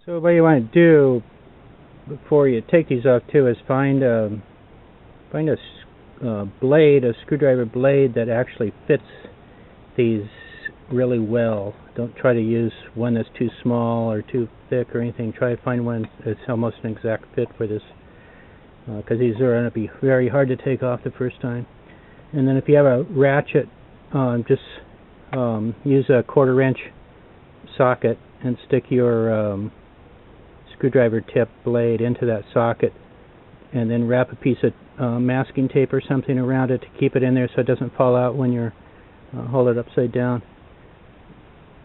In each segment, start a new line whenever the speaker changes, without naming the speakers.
So what you want to do before you take these off too is find a blade, a screwdriver blade that actually fits these really well. Don't try to use one that's too small or too thick or anything. Try to find one that's almost an exact fit for this, because these are going to be very hard to take off the first time. And then if you have a ratchet, just use a 1/4 inch socket and stick your screwdriver tip blade into that socket, and then wrap a piece of masking tape or something around it to keep it in there so it doesn't fall out when you're hold it upside down.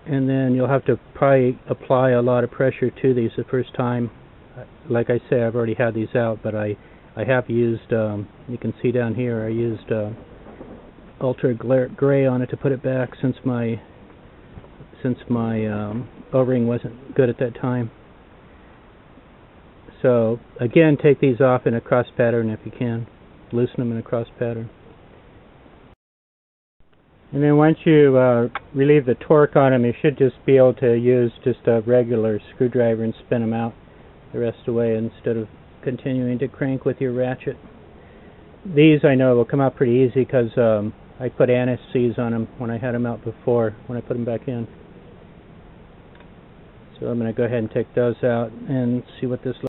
And then you'll have to probably apply a lot of pressure to these the first time. Like I say, I've already had these out, but I have used, you can see down here, I used ultra gray on it to put it back since my O-ring wasn't good at that time. So again, take these off in a cross pattern if you can. Loosen them in a cross pattern. And then once you relieve the torque on them, you should just be able to use just a regular screwdriver and spin them out the rest of the way instead of continuing to crank with your ratchet. These I know will come out pretty easy because I put anti-seize on them when I had them out before, when I put them back in. So I'm going to go ahead and take those out and see what this looks like.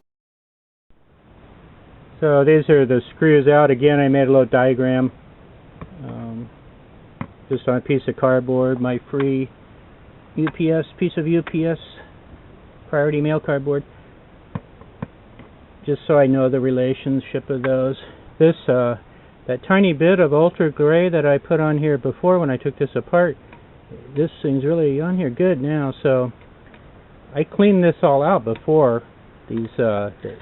So these are the screws out. Again, I made a little diagram just on a piece of cardboard, my free piece of UPS priority mail cardboard, just so I know the relationship of those. This that tiny bit of ultra gray that I put on here before when I took this apart, this thing's really on here good now. So I cleaned this all out before, these the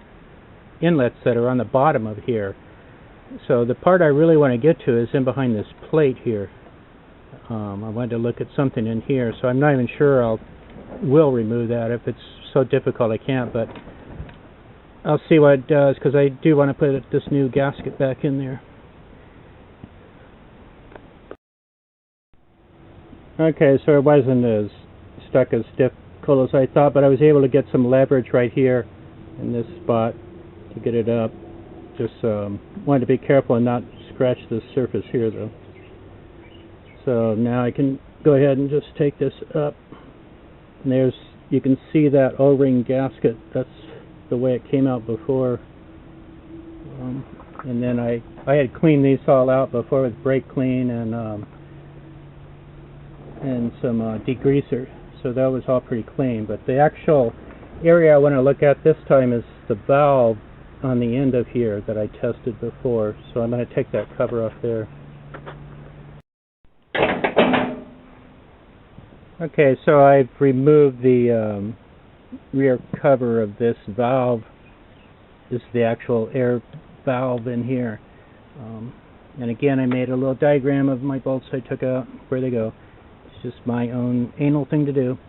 inlets that are on the bottom of here. So the part I really want to get to is in behind this plate here. I wanted to look at something in here, so I'm not even sure I will remove that. If it's so difficult I can't, but I'll see what it does, because I do want to put this new gasket back in there. Okay, so it wasn't as stuck as difficult as I thought, but I was able to get some leverage right here in this spot to get it up. Just wanted to be careful and not scratch the surface here though. So now I can go ahead and just take this up. And there's, you can see that O-ring gasket. That's the way it came out before. And then I had cleaned these all out before with brake clean and some degreaser. So that was all pretty clean. But the actual area I want to look at this time is the valve on the end of here that I tested before. So I'm going to take that cover off there. Okay, so I've removed the rear cover of this valve. This is the actual air valve in here. And again, I made a little diagram of my bolts I took out, where they go. It's just my own anal thing to do.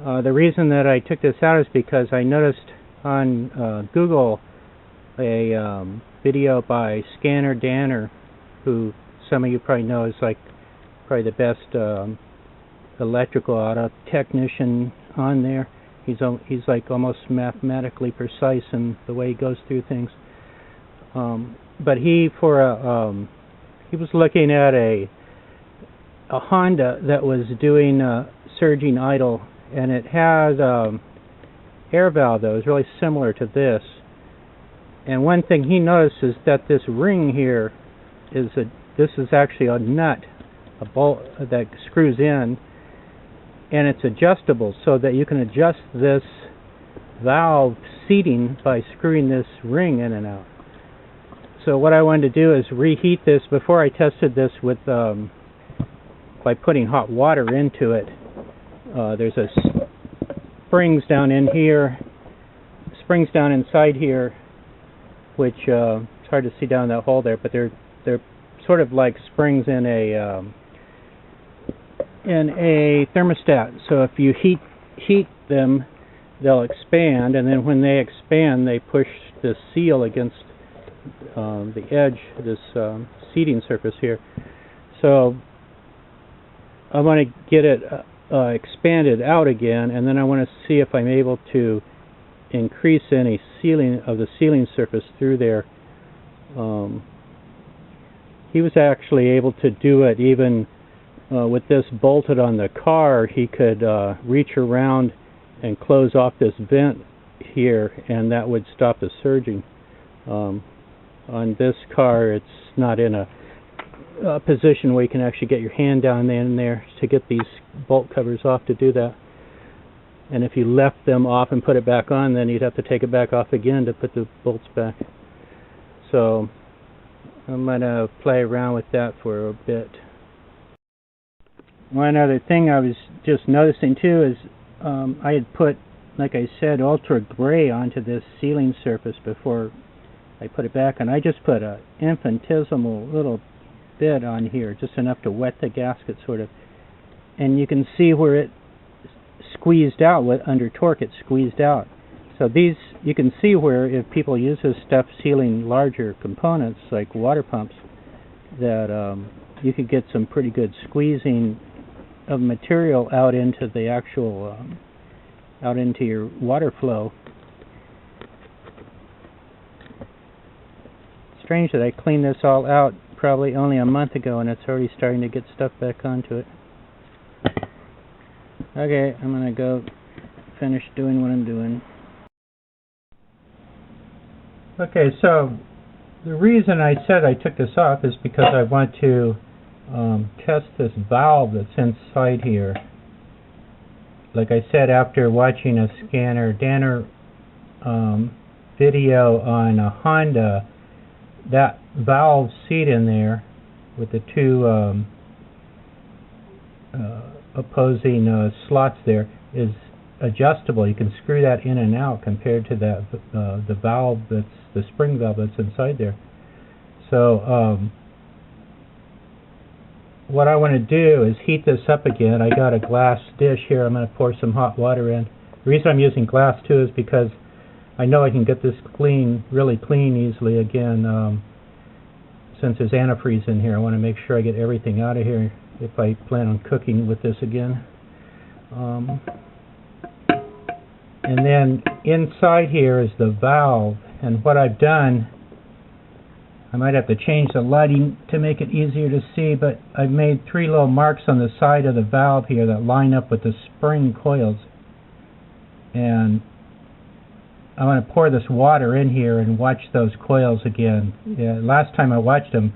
The reason that I took this out is because I noticed on Google a video by Scanner Danner, who some of you probably know is like probably the best electrical auto technician on there. He's like almost mathematically precise in the way he goes through things. But he was looking at a Honda that was doing surging idle, and it had air valve that was really similar to this. And one thing he noticed is that this ring here this is actually a nut, a bolt that screws in, and it's adjustable so that you can adjust this valve seating by screwing this ring in and out. So what I wanted to do is reheat this. Before I tested this with by putting hot water into it. There's a springs down in here, springs down inside here, which it's hard to see down that hole there, but they're sort of like springs in a thermostat. So if you heat them, they'll expand, and then when they expand, they push the seal against the edge, this seating surface here. So I want to get it expanded out again, and then I want to see if I'm able to increase any sealing of the sealing surface through there. He was actually able to do it even with this bolted on the car. He could reach around and close off this vent here, and that would stop the surging. On this car, it's not in a position where you can actually get your hand down in there to get these bolt covers off to do that. And if you left them off and put it back on, then you'd have to take it back off again to put the bolts back. So I'm going to play around with that for a bit. One other thing I was just noticing too is I had put, like I said, ultra gray onto this sealing surface before I put it back, and I just put an infinitesimal little bit on here, just enough to wet the gasket sort of, and you can see where it squeezed out. Under torque it squeezed out. So these, you can see where if people use this stuff sealing larger components like water pumps, that you could get some pretty good squeezing of material out into the actual out into your water flow. Strange that I cleaned this all out probably only a month ago and it's already starting to get stuff back onto it. Okay, I'm gonna go finish doing what I'm doing. Okay, so the reason I said I took this off is because I want to test this valve that's inside here. Like I said, after watching a Scanner Danner video on a Honda, that valve seat in there with the two opposing slots there is adjustable. You can screw that in and out compared to that the valve that's the spring valve that's inside there. So what I want to do is heat this up again. I got a glass dish here. I'm going to pour some hot water in. The reason I'm using glass too is because I know I can get this clean, really clean easily again. Since there's antifreeze in here, I want to make sure I get everything out of here if I plan on cooking with this again. And then inside here is the valve, and what I've done, I might have to change the lighting to make it easier to see, but I've made 3 little marks on the side of the valve here that line up with the spring coils. And I want to pour this water in here and watch those coils again. Yeah, last time I watched them,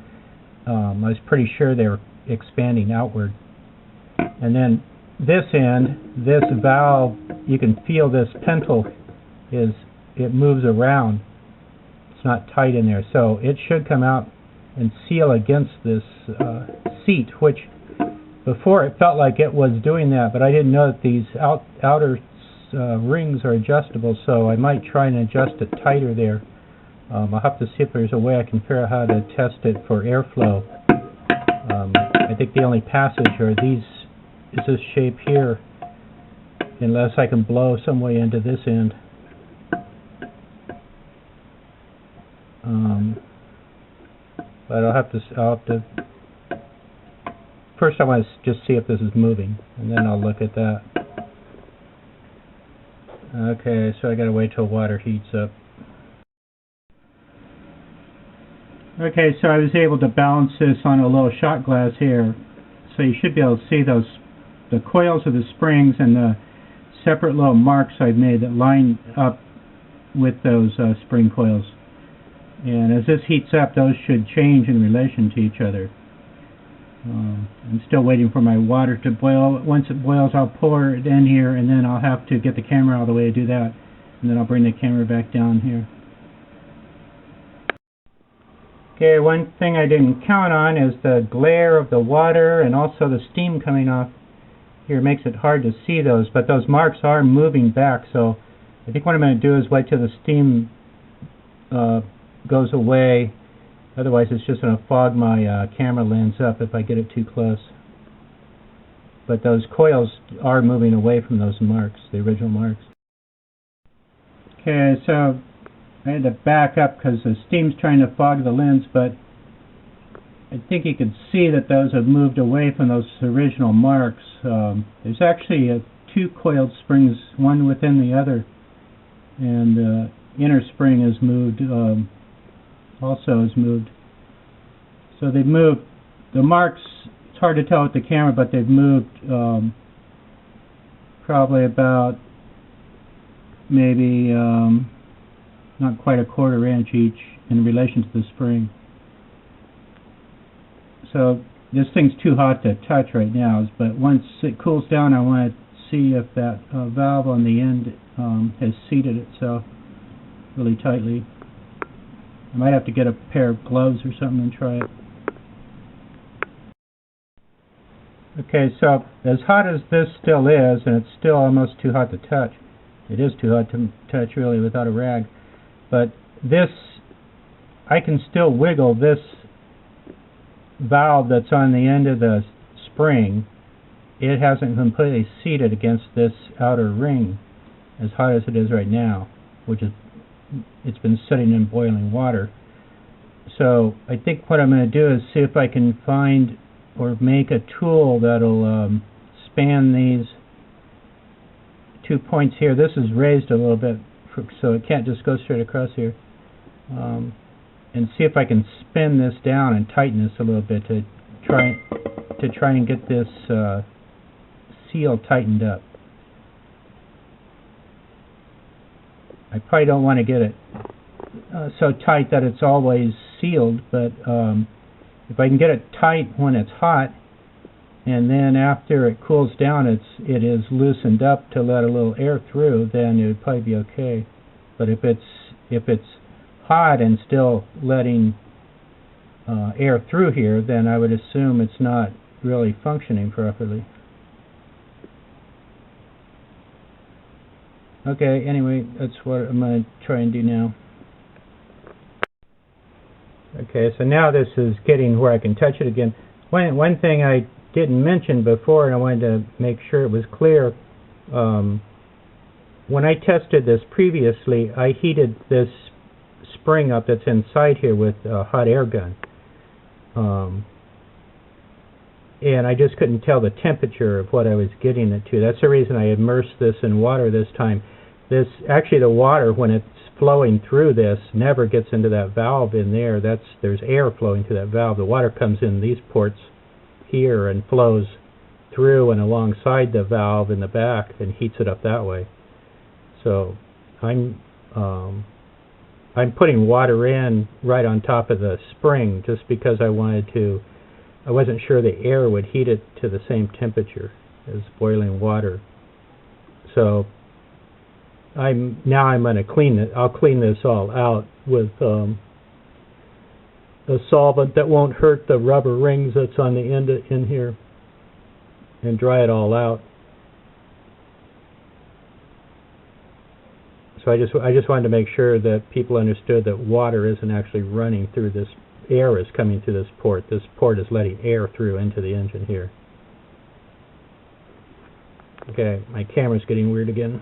I was pretty sure they were expanding outward. And then this end, this valve, you can feel this pintle it moves around. It's not tight in there, so it should come out and seal against this seat, which before it felt like it was doing that, but I didn't know that these outer rings are adjustable, so I might try and adjust it tighter there. I'll have to see if there's a way I can figure out how to test it for airflow. I think the only passage is this shape here, unless I can blow some way into this end. But I'll have to first I want to just see if this is moving, and then I'll look at that. Okay, so I gotta wait till water heats up. Okay, so I was able to balance this on a little shot glass here, so you should be able to see the coils of the springs and the separate little marks I've made that line up with those spring coils. And as this heats up, those should change in relation to each other. I'm still waiting for my water to boil. Once it boils, I'll pour it in here, and then I'll have to get the camera out of the way to do that, and then I'll bring the camera back down here. Okay, one thing I didn't count on is the glare of the water and also the steam coming off here makes it hard to see those, but those marks are moving back, so I think what I'm going to do is wait till the steam goes away. Otherwise it's just going to fog my camera lens up if I get it too close. But those coils are moving away from those marks, the original marks. Okay, so I had to back up because the steam's trying to fog the lens, but I think you can see that those have moved away from those original marks. There's actually 2 coiled springs, one within the other, and the inner spring is moved, also is moved. So they've moved, the marks, it's hard to tell with the camera, but they've moved probably about maybe not quite a quarter inch each in relation to the spring. So this thing's too hot to touch right now, but once it cools down I want to see if that valve on the end has seated itself really tightly. I might have to get a pair of gloves or something and try it. Okay, so as hot as this still is, and it's still almost too hot to touch. It is too hot to touch really without a rag. But this, I can still wiggle this valve that's on the end of the spring. It hasn't completely seated against this outer ring as hot as it is right now, which is, it's been sitting in boiling water. So I think what I'm going to do is see if I can find or make a tool that'll span these 2 points here. This is raised a little bit, so it can't just go straight across here. And see if I can spin this down and tighten this a little bit to try and get this seal tightened up. I probably don't want to get it so tight that it's always sealed, but if I can get it tight when it's hot, and then after it cools down it is loosened up to let a little air through, then it would probably be okay. But if it's hot and still letting air through here, then I would assume it's not really functioning properly. Okay, anyway, that's what I'm going to try and do now. Okay, so now this is getting where I can touch it again. One thing I didn't mention before, and I wanted to make sure it was clear, when I tested this previously, I heated this spring up that's inside here with a hot air gun. And I just couldn't tell the temperature of what I was getting it to. That's the reason I immersed this in water this time. Actually the water, when it's flowing through this, never gets into that valve in there. There's air flowing through that valve. The water comes in these ports here and flows through and alongside the valve in the back and heats it up that way. So I'm putting water in right on top of the spring just because I wasn't sure the air would heat it to the same temperature as boiling water. So now I'm going to clean it. I'll clean this all out with a solvent that won't hurt the rubber rings that's on the end in here, and dry it all out. So I just wanted to make sure that people understood that water isn't actually running through this. Air is coming through this port. This port is letting air through into the engine here. Okay, my camera's getting weird again.